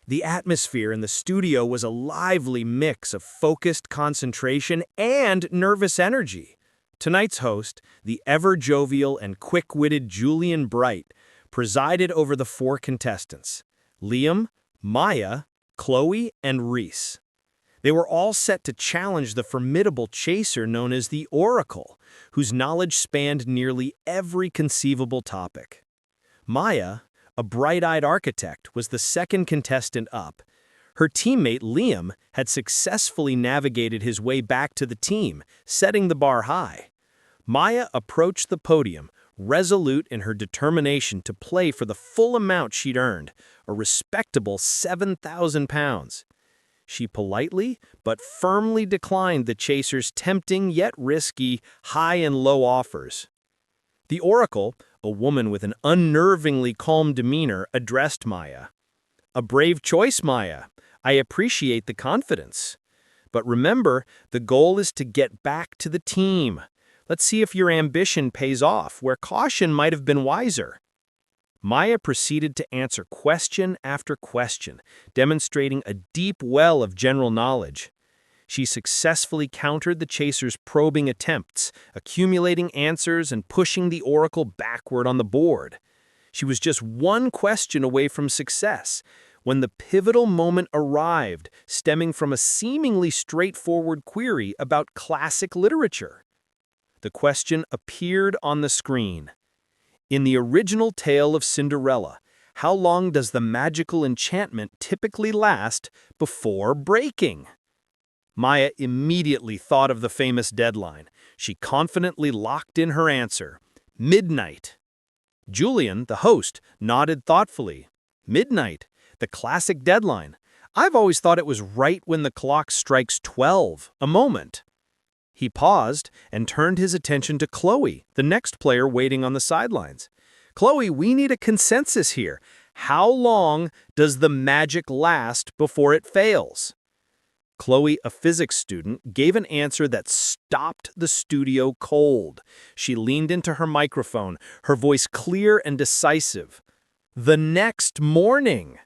The atmosphere in the studio was a lively mix of focused concentration and nervous energy. Tonight's host, the ever-jovial and quick-witted Julian Bright, presided over the four contestants: Liam, Maya, Chloe, and Reese. They were all set to challenge the formidable chaser known as the Oracle, whose knowledge spanned nearly every conceivable topic. Maya, a bright-eyed architect, was the second contestant up. Her teammate Liam had successfully navigated his way back to the team, setting the bar high. Maya approached the podium, resolute in her determination to play for the full amount she'd earned, a respectable £7,000. She politely but firmly declined the chaser's tempting yet risky high and low offers. The Oracle, a woman with an unnervingly calm demeanor, addressed Maya. "A brave choice, Maya. I appreciate the confidence. But remember, the goal is to get back to the team. Let's see if your ambition pays off, where caution might have been wiser." Maya proceeded to answer question after question, demonstrating a deep well of general knowledge. She successfully countered the chaser's probing attempts, accumulating answers and pushing the Oracle backward on the board. She was just one question away from success when the pivotal moment arrived, stemming from a seemingly straightforward query about classic literature. The question appeared on the screen. In the original tale of Cinderella, how long does the magical enchantment typically last before breaking? Maya immediately thought of the famous deadline. She confidently locked in her answer: midnight. Julian, the host, nodded thoughtfully. Midnight, the classic deadline. I've always thought it was right when the clock strikes 12, a moment. He paused and turned his attention to Chloe, the next player waiting on the sidelines. Chloe, we need a consensus here. How long does the magic last before it fails? Chloe, a physics student, gave an answer that stopped the studio cold. She leaned into her microphone, her voice clear and decisive. The next morning.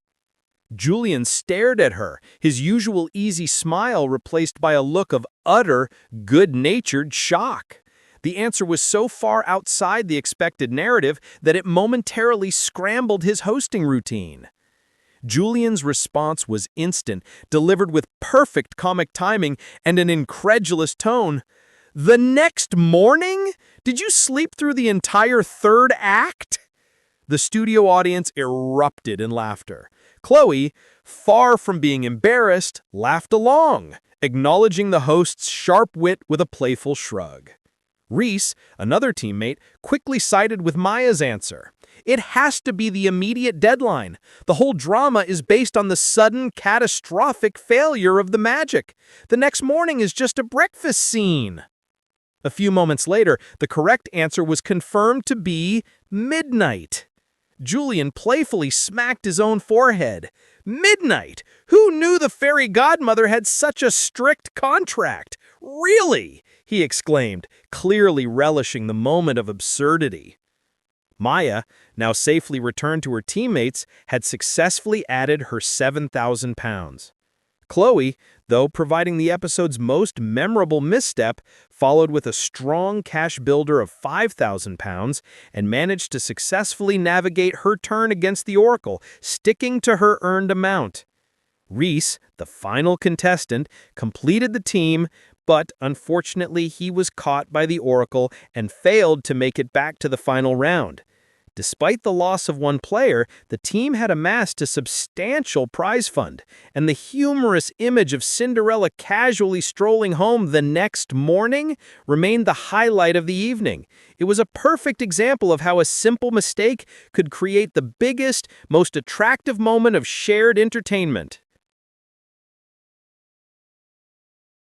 Julian stared at her, his usual easy smile replaced by a look of utter, good-natured shock. The answer was so far outside the expected narrative that it momentarily scrambled his hosting routine. Julian's response was instant, delivered with perfect comic timing and an incredulous tone. The next morning? Did you sleep through the entire third act? The studio audience erupted in laughter. Chloe, far from being embarrassed, laughed along, acknowledging the host's sharp wit with a playful shrug. Reese, another teammate, quickly sided with Maya's answer. It has to be the immediate deadline. The whole drama is based on the sudden, catastrophic failure of the magic. The next morning is just a breakfast scene. A few moments later, the correct answer was confirmed to be midnight. Julian playfully smacked his own forehead. Midnight! Who knew the fairy godmother had such a strict contract? Really? He exclaimed, clearly relishing the moment of absurdity. Maya, now safely returned to her teammates, had successfully added her £7,000. Chloe, though providing the episode's most memorable misstep, followed with a strong cash builder of £5,000 and managed to successfully navigate her turn against the Oracle, sticking to her earned amount. Reese, the final contestant, completed the team, but unfortunately he was caught by the Oracle and failed to make it back to the final round. Despite the loss of one player, the team had amassed a substantial prize fund, and the humorous image of Cinderella casually strolling home the next morning remained the highlight of the evening. It was a perfect example of how a simple mistake could create the biggest, most attractive moment of shared entertainment.